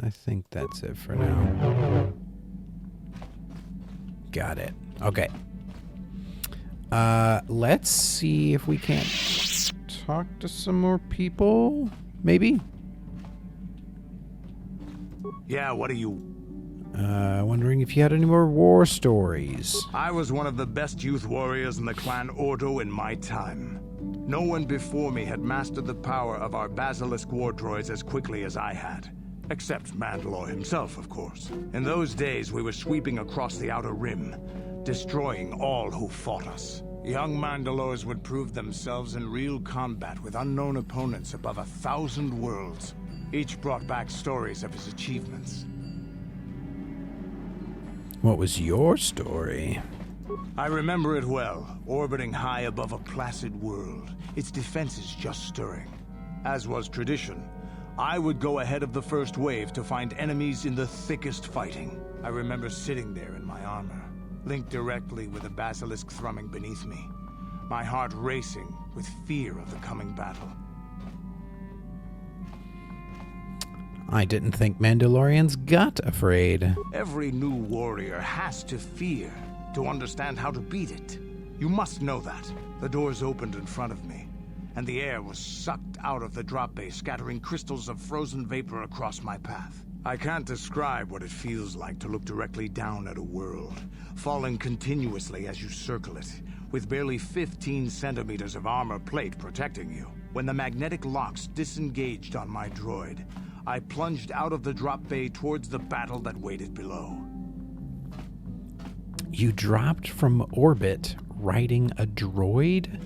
I think that's it for now. Got it. Okay. Let's see if we can't talk to some more people. Maybe? Yeah, what are you? Wondering if you had any more war stories. I was one of the best youth warriors in the clan Ordo in my time. No one before me had mastered the power of our basilisk war droids as quickly as I had. Except Mandalore himself, of course. In those days, we were sweeping across the Outer Rim, destroying all who fought us. Young Mandalores would prove themselves in real combat with unknown opponents above 1,000 worlds. Each brought back stories of his achievements. What was your story? I remember it well, orbiting high above a placid world, its defenses just stirring. As was tradition, I would go ahead of the first wave to find enemies in the thickest fighting. I remember sitting there in my armor, linked directly with the basilisk thrumming beneath me, my heart racing with fear of the coming battle. I didn't think Mandalorians got afraid. Every new warrior has to fear to understand how to beat it. You must know that. The doors opened in front of me, and the air was sucked out of the drop bay, scattering crystals of frozen vapor across my path. I can't describe what it feels like to look directly down at a world, falling continuously as you circle it, with barely 15 centimeters of armor plate protecting you. When the magnetic locks disengaged on my droid, I plunged out of the drop bay towards the battle that waited below. You dropped from orbit riding a droid?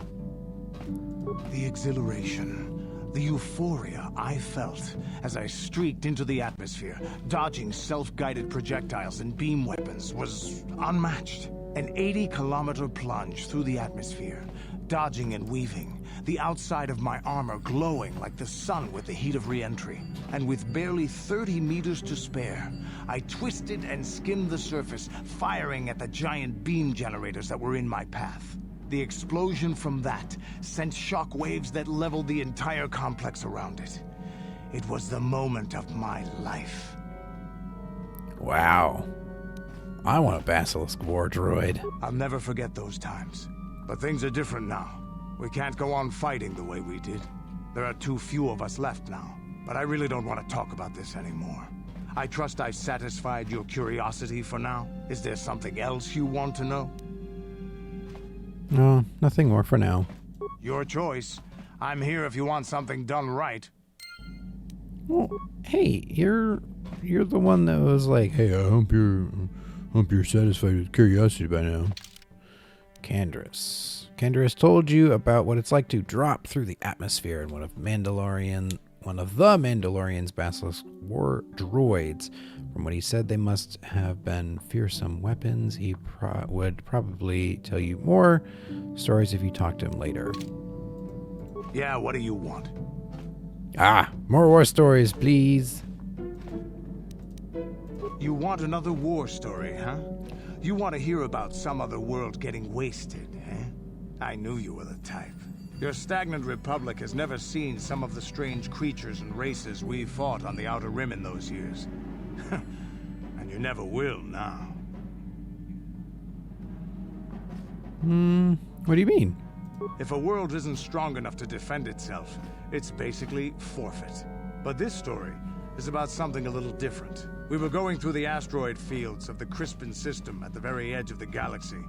The exhilaration, the euphoria I felt as I streaked into the atmosphere, dodging self-guided projectiles and beam weapons, was unmatched. An 80-kilometer plunge through the atmosphere, dodging and weaving, the outside of my armor glowing like the sun with the heat of re-entry. And with barely 30 meters to spare, I twisted and skimmed the surface, firing at the giant beam generators that were in my path. The explosion from that sent shock waves that leveled the entire complex around it. It was the moment of my life. Wow. I want a basilisk war droid. I'll never forget those times. But things are different now. We can't go on fighting the way we did. There are too few of us left now. But I really don't want to talk about this anymore. I trust I've satisfied your curiosity for now. Is there something else you want to know? No, nothing more for now. Your choice. I'm here if you want something done right. Well, hey, you're the one that was like, hey, I hope you're satisfied with curiosity by now. Canderous. Canderous told you about what it's like to drop through the atmosphere in one of the Mandalorian's basilisk war droids. From what he said, they must have been fearsome weapons. He would probably tell you more stories if you talk to him later. Yeah, what do you want? More war stories, please. You want another war story, huh? You want to hear about some other world getting wasted, eh? I knew you were the type. Your stagnant republic has never seen some of the strange creatures and races we fought on the Outer Rim in those years. And you never will now. What do you mean? If a world isn't strong enough to defend itself, it's basically forfeit. But this story is about something a little different. We were going through the asteroid fields of the Crispin system at the very edge of the galaxy,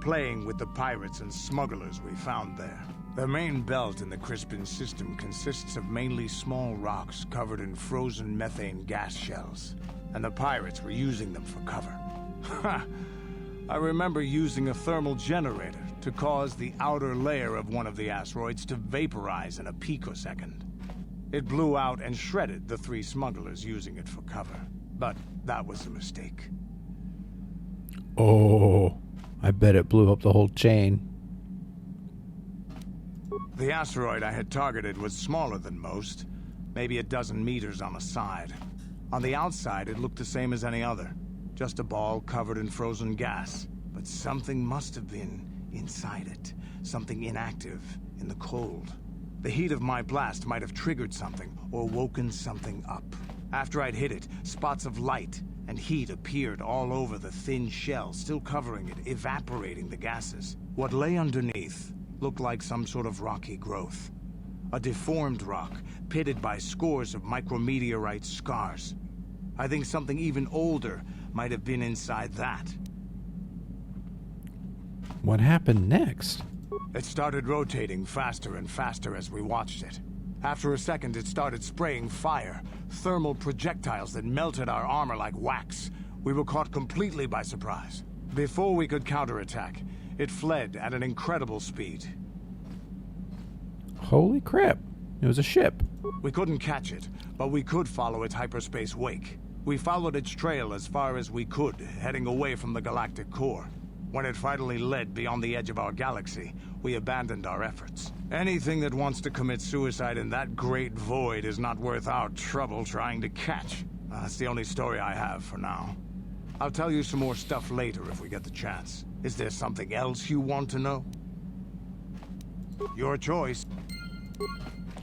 playing with the pirates and smugglers we found there. The main belt in the Crispin system consists of mainly small rocks covered in frozen methane gas shells, and the pirates were using them for cover. I remember using a thermal generator to cause the outer layer of one of the asteroids to vaporize in a picosecond. It blew out and shredded the 3 smugglers using it for cover. But that was a mistake. Oh, I bet it blew up the whole chain. The asteroid I had targeted was smaller than most, maybe a dozen meters on a side. On the outside, it looked the same as any other, just a ball covered in frozen gas. But something must have been inside it, something inactive in the cold. The heat of my blast might have triggered something or woken something up. After I'd hit it, spots of light and heat appeared all over the thin shell, still covering it, evaporating the gases. What lay underneath looked like some sort of rocky growth. A deformed rock, pitted by scores of micrometeorite scars. I think something even older might have been inside that. What happened next? It started rotating faster and faster as we watched it. After a second, it started spraying fire, thermal projectiles that melted our armor like wax. We were caught completely by surprise. Before we could counterattack, it fled at an incredible speed. Holy crap. It was a ship. We couldn't catch it, but we could follow its hyperspace wake. We followed its trail as far as we could, heading away from the galactic core. When it finally led beyond the edge of our galaxy, we abandoned our efforts. Anything that wants to commit suicide in that great void is not worth our trouble trying to catch. That's the only story I have for now. I'll tell you some more stuff later if we get the chance. Is there something else you want to know? Your choice.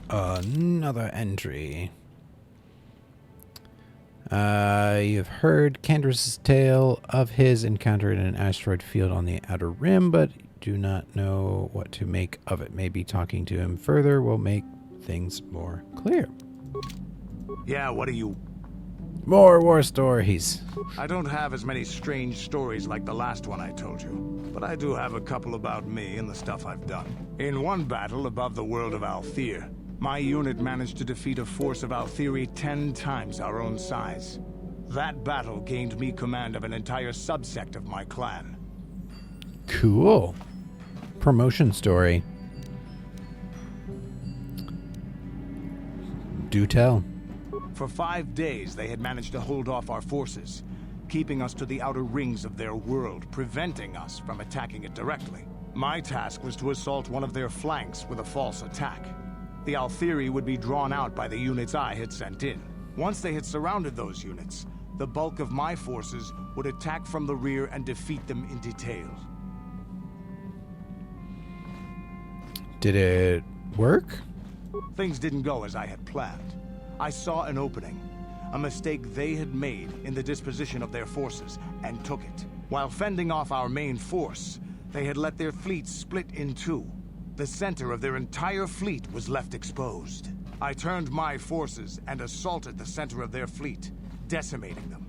Another entry. You've heard Candace's tale of his encounter in an asteroid field on the outer rim, but do not know what to make of it. Maybe talking to him further will make things more clear. Yeah, what do you... More war stories. I don't have as many strange stories like the last one I told you, but I do have a couple about me and the stuff I've done. In one battle above the world of Althir, my unit managed to defeat a force of Althiri 10 times our own size. That battle gained me command of an entire subsect of my clan. Cool. Promotion story. Do tell. For 5 days, they had managed to hold off our forces, keeping us to the outer rings of their world, preventing us from attacking it directly. My task was to assault one of their flanks with a false attack. The Althiri would be drawn out by the units I had sent in. Once they had surrounded those units, the bulk of my forces would attack from the rear and defeat them in detail. Did it work? Things didn't go as I had planned. I saw an opening, a mistake they had made in the disposition of their forces, and took it. While fending off our main force, they had let their fleet split in two. The center of their entire fleet was left exposed. I turned my forces and assaulted the center of their fleet, decimating them.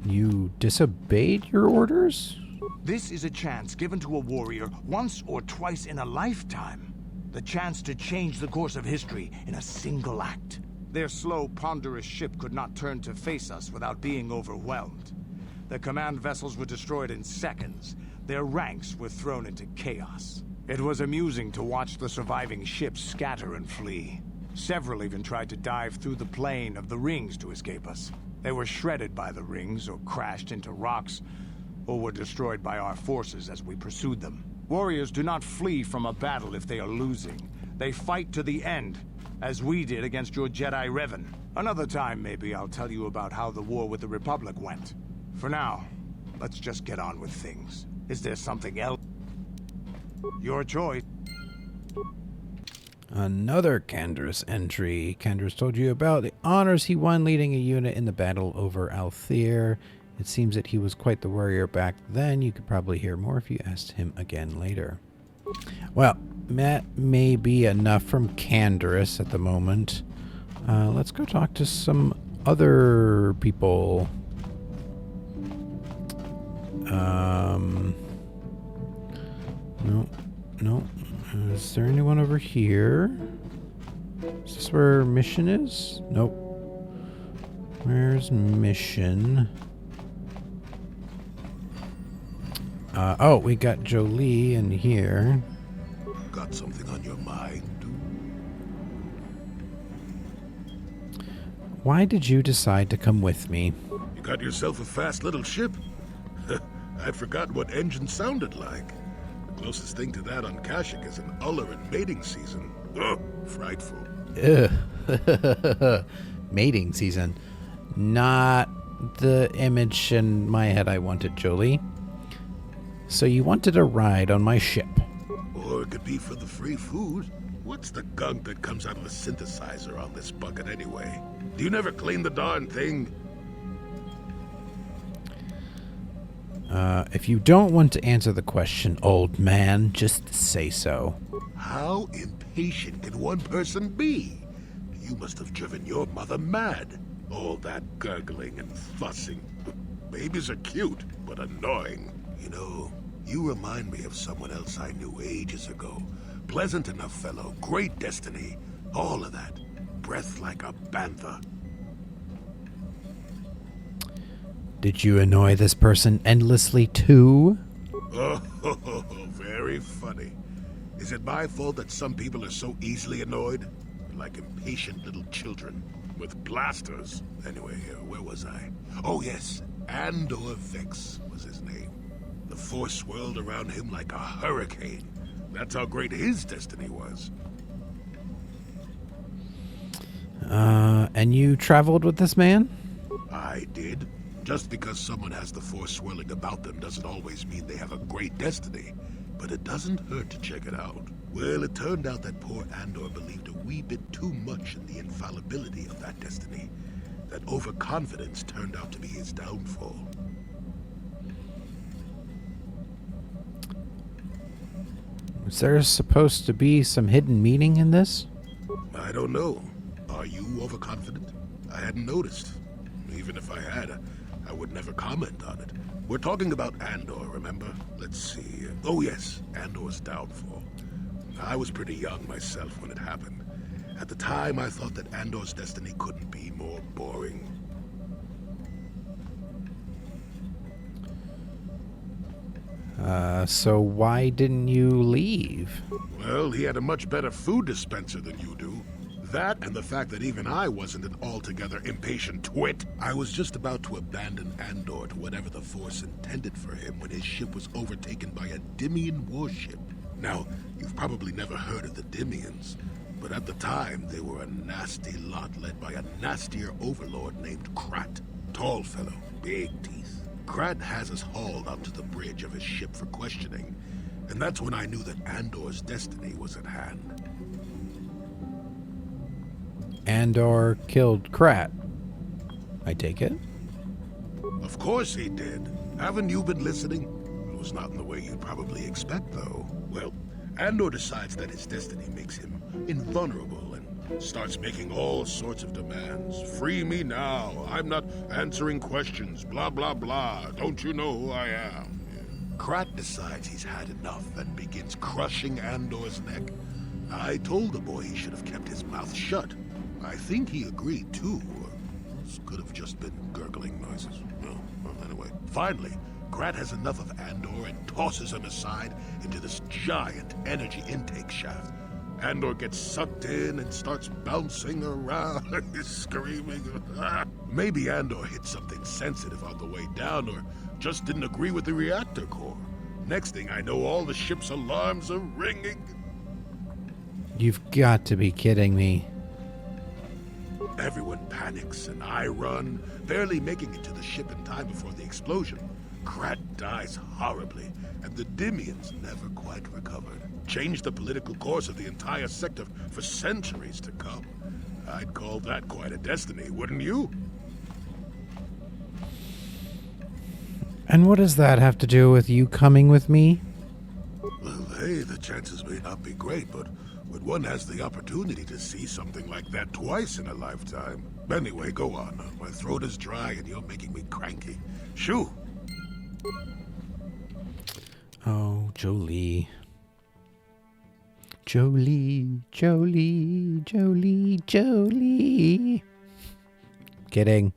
You disobeyed your orders? This is a chance given to a warrior once or twice in a lifetime. The chance to change the course of history in a single act. Their slow, ponderous ship could not turn to face us without being overwhelmed. The command vessels were destroyed in seconds. Their ranks were thrown into chaos. It was amusing to watch the surviving ships scatter and flee. Several even tried to dive through the plane of the rings to escape us. They were shredded by the rings, or crashed into rocks, or were destroyed by our forces as we pursued them. Warriors do not flee from a battle if they are losing. They fight to the end, as we did against your Jedi Revan. Another time, maybe, I'll tell you about how the war with the Republic went. For now, let's just get on with things. Is there something else? Your choice. Another Candace entry. Candace told you about the honors he won leading a unit in the battle over Althir. It seems that he was quite the warrior back then. You could probably hear more if you asked him again later. Well, that may be enough from Candace at the moment. Let's go talk to some other people. No. Is there anyone over here? Is this where mission is? Nope. Where's mission? Oh, we got Jolie in here. Got something on your mind? Why did you decide to come with me? You got yourself a fast little ship? I'd forgotten what engine sounded like. The closest thing to that on Kashyyyk is an uller in mating season. Ugh, frightful. Ugh. Mating season. Not the image in my head I wanted, Jolie. So you wanted a ride on my ship. Or it could be for the free food. What's the gunk that comes out of the synthesizer on this bucket anyway? Do you never clean the darn thing? If you don't want to answer the question, old man, just say so. How impatient can one person be? You must have driven your mother mad. All that gurgling and fussing. Babies are cute, but annoying. You know, you remind me of someone else I knew ages ago. Pleasant enough fellow, great destiny, all of that. Breath like a bantha. Did you annoy this person endlessly too? Oh, very funny. Is it my fault that some people are so easily annoyed? Like impatient little children with blasters. Anyway, where was I? Oh yes, Andor Vex was his name. The force swirled around him like a hurricane. That's how great his destiny was. And you traveled with this man? I did. Just because someone has the force swirling about them doesn't always mean they have a great destiny. But it doesn't hurt to check it out. Well, it turned out that poor Andor believed a wee bit too much in the infallibility of that destiny. That overconfidence turned out to be his downfall. Was there supposed to be some hidden meaning in this? I don't know. Are you overconfident? I hadn't noticed. Even if I had, I would never comment on it. We're talking about Andor, remember? Let's see. Oh yes, Andor's downfall. I was pretty young myself when it happened. At the time, I thought that Andor's destiny couldn't be more boring. So why didn't you leave? Well, he had a much better food dispenser than you do. That and the fact that even I wasn't an altogether impatient twit. I was just about to abandon Andor to whatever the Force intended for him when his ship was overtaken by a Dimian warship. Now, you've probably never heard of the Dimians, but at the time they were a nasty lot led by a nastier overlord named Krat. Tall fellow, big teeth. Krat has us hauled onto the bridge of his ship for questioning, and that's when I knew that Andor's destiny was at hand. Andor killed Krat, I take it? Of course he did. Haven't you been listening? It was not in the way you'd probably expect, though. Well, Andor decides that his destiny makes him invulnerable and starts making all sorts of demands. Free me now. I'm not answering questions. Blah, blah, blah. Don't you know who I am? Krat decides he's had enough and begins crushing Andor's neck. I told the boy he should have kept his mouth shut. I think he agreed, too. This could have just been gurgling noises. Well, anyway. Finally, Krat has enough of Andor and tosses him aside into this giant energy intake shaft. Andor gets sucked in and starts bouncing around, screaming. Maybe Andor hit something sensitive on the way down, or just didn't agree with the reactor core. Next thing I know, all the ship's alarms are ringing. You've got to be kidding me. Everyone panics, and I run, barely making it to the ship in time before the explosion. Krat dies horribly, and the Dimians never quite recovered. Changed the political course of the entire sector for centuries to come. I'd call that quite a destiny, wouldn't you? And what does that have to do with you coming with me? Well, hey, the chances may not be great, but when one has the opportunity to see something like that twice in a lifetime. Anyway, go on. My throat is dry and you're making me cranky. Shoo! Oh, Jolie. Jolie, Jolie, Jolie, Jolie. Kidding.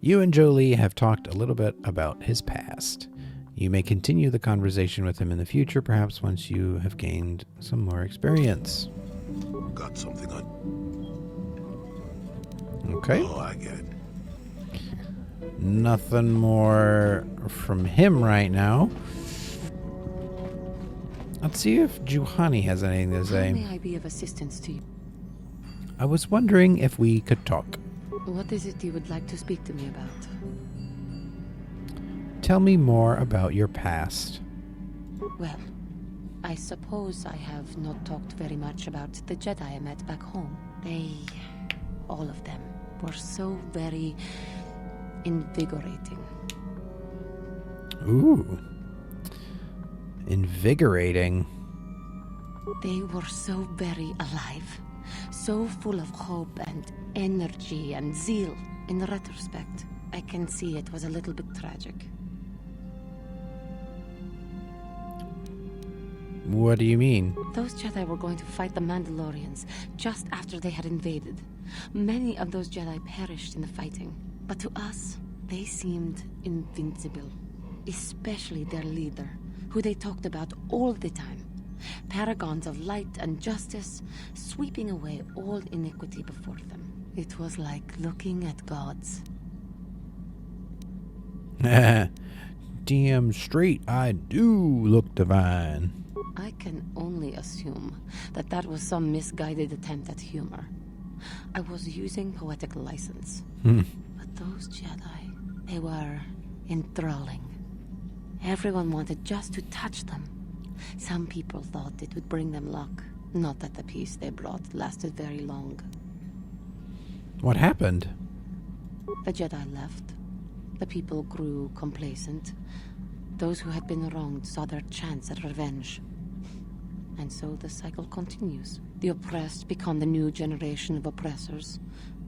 You and Jolie have talked a little bit about his past. You may continue the conversation with him in the future, perhaps once you have gained some more experience. Got something on. Okay. Oh, I get it. Nothing more from him right now. Let's see if Juhani has anything to How say. may I be of assistance to you? I was wondering if we could talk. What is it you would like to speak to me about? Tell me more about your past. Well, I suppose I have not talked very much about the Jedi I met back home. All of them, were so very invigorating. Ooh. Invigorating. They were so very alive, so full of hope and energy and zeal. In retrospect, I can see it was a little bit tragic. What do you mean? Those Jedi were going to fight the Mandalorians just after they had invaded. Many of those Jedi perished in the fighting, but to us, they seemed invincible. Especially their leader, who they talked about all the time. Paragons of light and justice, sweeping away all iniquity before them. It was like looking at gods. Damn straight, I do look divine. I can only assume that that was some misguided attempt at humor. I was using poetic license. But those Jedi, they were enthralling. Everyone wanted just to touch them. Some people thought it would bring them luck. Not that the peace they brought lasted very long. What happened? The Jedi left. The people grew complacent. Those who had been wronged saw their chance at revenge. And so the cycle continues. The oppressed become the new generation of oppressors.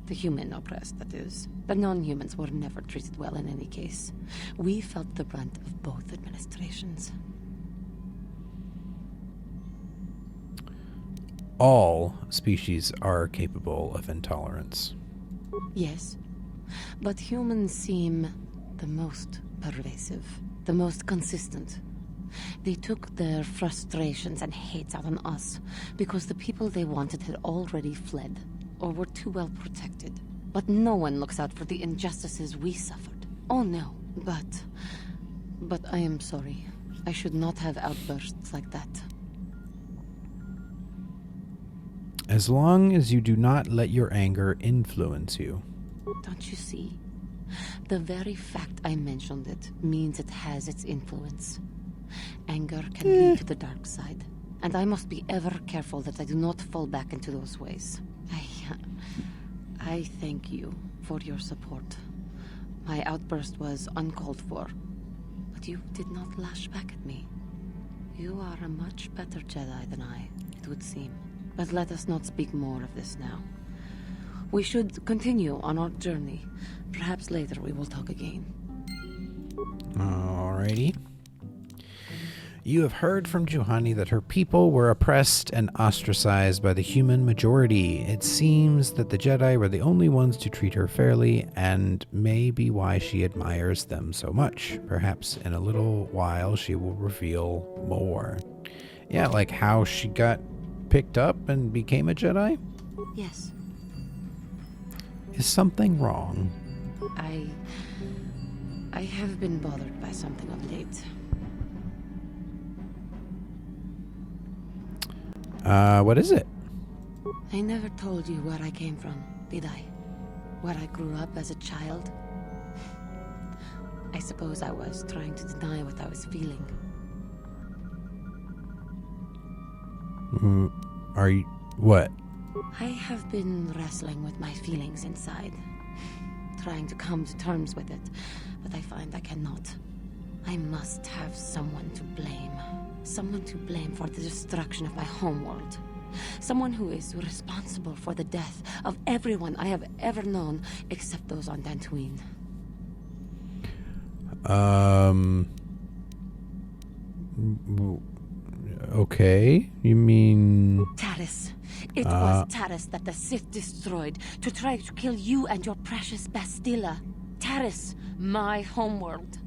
The human oppressed, that is. The non-humans were never treated well in any case. We felt the brunt of both administrations. All species are capable of intolerance. Yes, but humans seem the most pervasive, the most consistent. They took their frustrations and hates out on us because the people they wanted had already fled or were too well protected. But no one looks out for the injustices we suffered. Oh no, but I am sorry. I should not have outbursts like that. As long as you do not let your anger influence you. Don't you see? The very fact I mentioned it means it has its influence. Anger can lead to the dark side, and I must be ever careful that I do not fall back into those ways. I thank you for your support. My outburst was uncalled for, but you did not lash back at me. You are a much better Jedi than I, it would seem. But let us not speak more of this now. We should continue on our journey. Perhaps later we will talk again. Alrighty. You have heard from Juhani that her people were oppressed and ostracized by the human majority. It seems that the Jedi were the only ones to treat her fairly, and may be why she admires them so much. Perhaps in a little while she will reveal more. Yeah, like how she got picked up and became a Jedi? Yes. Is something wrong? I have been bothered by something of late. What is it? I never told you where I came from, did I? Where I grew up as a child? I suppose I was trying to deny what I was feeling. Are you... what? I have been wrestling with my feelings inside. Trying to come to terms with it, but I find I cannot. I must have someone to blame. Someone to blame for the destruction of my homeworld. Someone who is responsible for the death of everyone I have ever known, except those on Dantooine. Okay. You mean... Taris. It was Taris that the Sith destroyed to try to kill you and your precious Bastilla. Taris, my homeworld.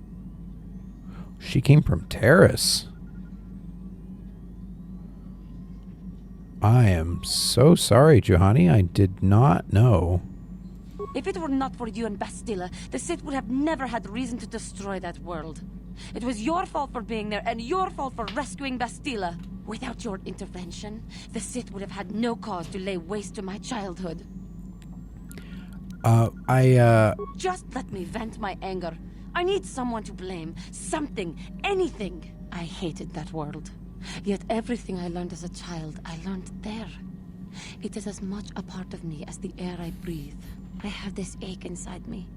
She came from Terrace. I am so sorry, Juhani. I did not know. If it were not for you and Bastilla, the Sith would have never had reason to destroy that world. It was your fault for being there, and your fault for rescuing Bastilla. Without your intervention, the Sith would have had no cause to lay waste to my childhood. Just let me vent my anger. I need someone to blame. Something. Anything. I hated that world. Yet everything I learned as a child, I learned there. It is as much a part of me as the air I breathe. I have this ache inside me,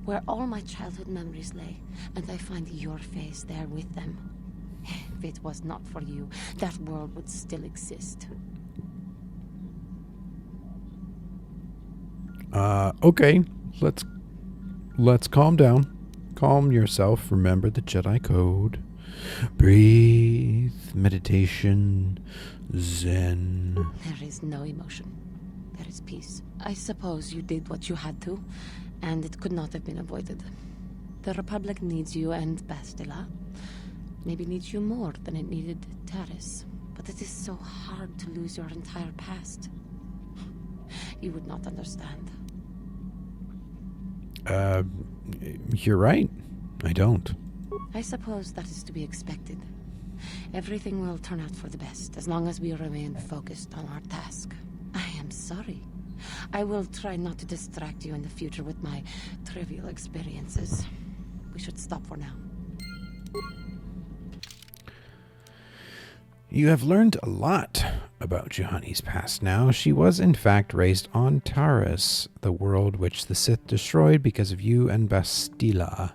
where all my childhood memories lay, and I find your face there with them. If it was not for you, that world would still exist. Okay. Let's calm down. Calm yourself. Remember the Jedi Code. Breathe. Meditation. Zen. There is no emotion. There is peace. I suppose you did what you had to, and it could not have been avoided. The Republic needs you and Bastila. Maybe needs you more than it needed Taris. But it is so hard to lose your entire past. You would not understand. You're right. I don't. I suppose that is to be expected. Everything will turn out for the best, as long as we remain focused on our task. I am sorry. I will try not to distract you in the future with my trivial experiences. We should stop for now. You have learned a lot about Juhani's past now. She was in fact raised on Taris, the world which the Sith destroyed because of you and Bastila.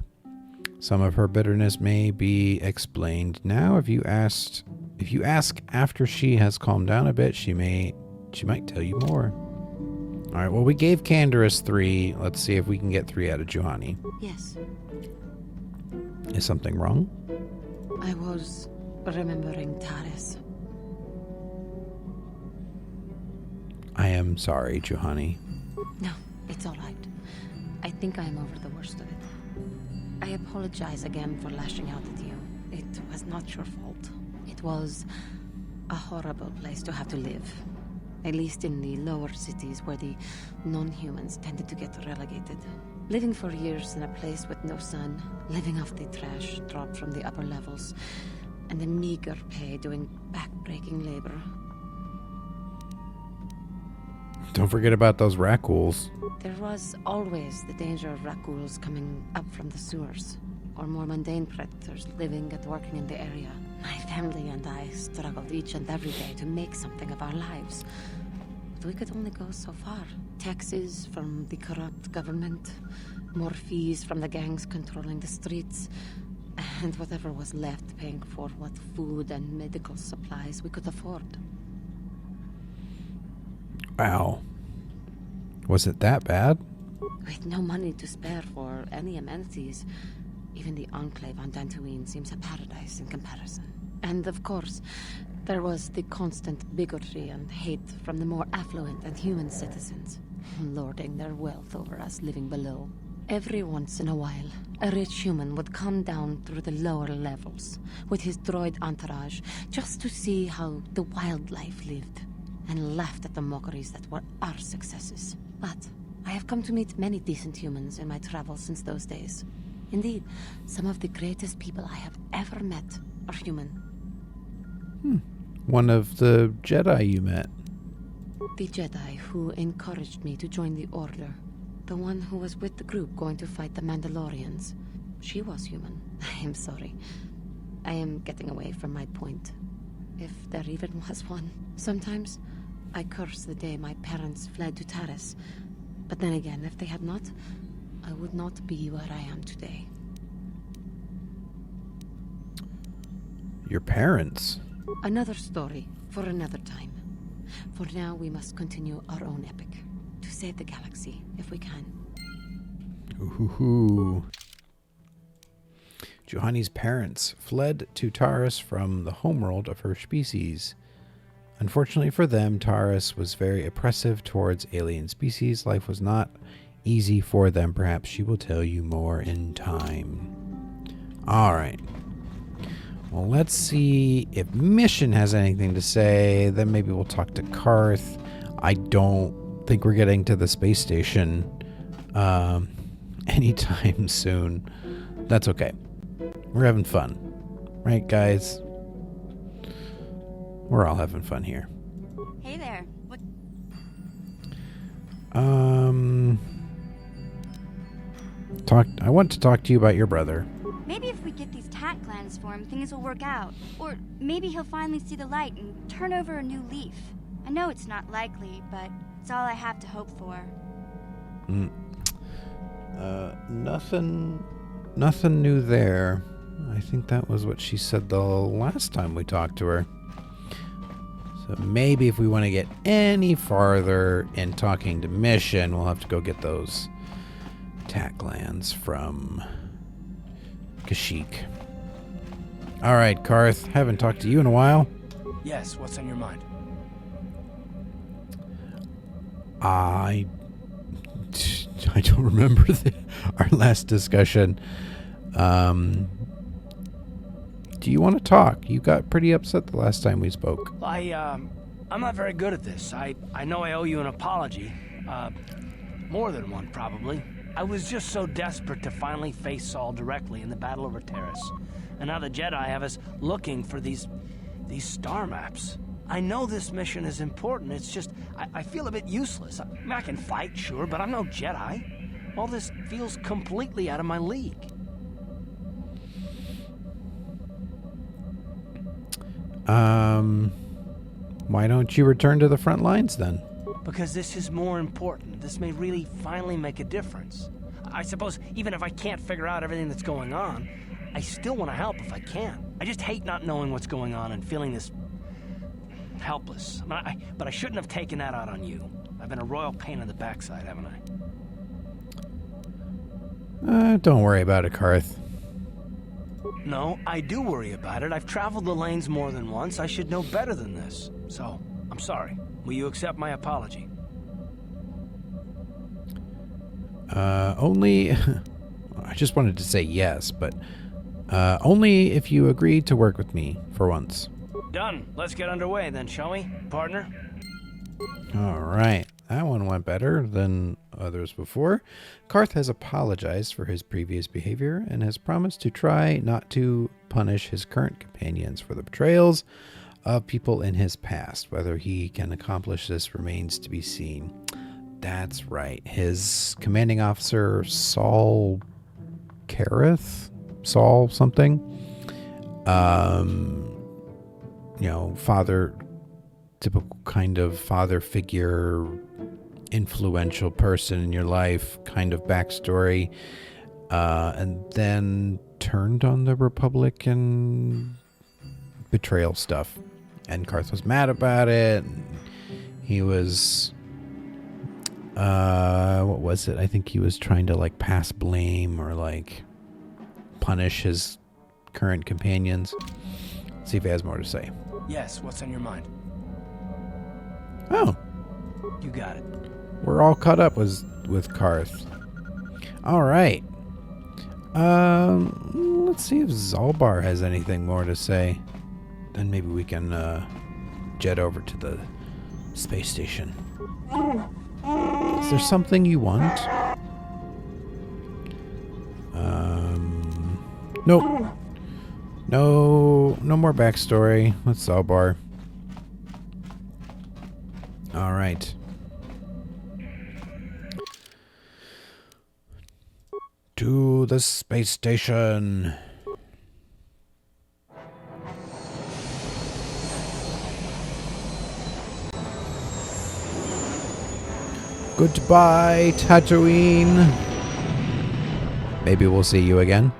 Some of her bitterness may be explained now. If you ask after she has calmed down a bit, she might tell you more. Alright, well, we gave Canderous 3. Let's see if we can get 3 out of Juhani. Yes. Is something wrong? I was remembering Taris. I am sorry, Juhani. No, it's all right. I think I am over the worst of it. I apologize again for lashing out at you. It was not your fault. It was a horrible place to have to live. At least in the lower cities where the non-humans tended to get relegated. Living for years in a place with no sun, living off the trash dropped from the upper levels, and a meager pay doing back-breaking labor. Don't forget about those rackhools. There was always the danger of raccoons coming up from the sewers, or more mundane predators living and working in the area. My family and I struggled each and every day to make something of our lives. But we could only go so far. Taxes from the corrupt government, more fees from the gangs controlling the streets, and whatever was left paying for what food and medical supplies we could afford. Wow. Was it that bad? With no money to spare for any amenities, even the enclave on Dantooine seems a paradise in comparison. And of course, there was the constant bigotry and hate from the more affluent and human citizens, lording their wealth over us living below. Every once in a while, a rich human would come down through the lower levels with his droid entourage just to see how the wildlife lived, and laughed at the mockeries that were our successes. But I have come to meet many decent humans in my travels since those days. Indeed, some of the greatest people I have ever met are human. One of the Jedi you met. The Jedi who encouraged me to join the Order. The one who was with the group going to fight the Mandalorians. She was human. I am sorry. I am getting away from my point. If there even was one. Sometimes I curse the day my parents fled to Taris. But then again, if they had not, I would not be where I am today. Your parents? Another story for another time. For now, we must continue our own epic. To save the galaxy, if we can. Ooh. Juhani's parents fled to Taris from the homeworld of her species. Unfortunately for them, Taris was very oppressive towards alien species. Life was not easy for them. Perhaps she will tell you more in time. Alright. Well, let's see if Mission has anything to say. Then maybe we'll talk to Karth. I don't think we're getting to the space station anytime soon. That's okay. We're having fun. Right, guys? We're all having fun here. Hey there. What? I want to talk to you about your brother. Maybe if we get these tat glands for him, things will work out. Or maybe he'll finally see the light and turn over a new leaf. I know it's not likely, but it's all I have to hope for. Nothing new there. I think that was what she said the last time we talked to her. So maybe if we want to get any farther in talking to Mission, we'll have to go get those tat glands from Kashyyyk. All right, Karth. Haven't talked to you in a while. Yes, what's on your mind? I don't remember our last discussion. Do you want to talk? You got pretty upset the last time we spoke. I'm not very good at this. I know I owe you an apology. More than one, probably. I was just so desperate to finally face Saul directly in the battle over Terrace. And now the Jedi have us looking for these star maps. I know this mission is important. It's just, I feel a bit useless. I mean, I can fight, sure, but I'm no Jedi. All this feels completely out of my league. Why don't you return to the front lines then? Because this is more important. This may really finally make a difference. I suppose even if I can't figure out everything that's going on, I still want to help if I can. I just hate not knowing what's going on and feeling this helpless. But I shouldn't have taken that out on you. I've been a royal pain in the backside, haven't I? Don't worry about it, Karth. No, I do worry about it. I've traveled the lanes more than once. I should know better than this. So, I'm sorry. Will you accept my apology? Only... I just wanted to say yes, but only if you agree to work with me for once. Done. Let's get underway then, shall we, partner? All right. That one went better than others before. Karth has apologized for his previous behavior and has promised to try not to punish his current companions for the betrayals of people in his past. Whether he can accomplish this remains to be seen. That's right. His commanding officer, Saul Kareth? Saul something? Typical kind of father figure, influential person in your life, kind of backstory, and then turned on the Republican betrayal stuff. And Karth was mad about it. He was, what was it? I think he was trying to pass blame or punish his current companions. Let's see if he has more to say. Yes, what's on your mind? Oh. You got it. We're all caught up with Karth. All right. Let's see if Zalbar has anything more to say. Then maybe we can jet over to the space station. Is there something you want? Nope. No more backstory. Let's Zalbar. All right. To the space station. Goodbye, Tatooine. Maybe we'll see you again.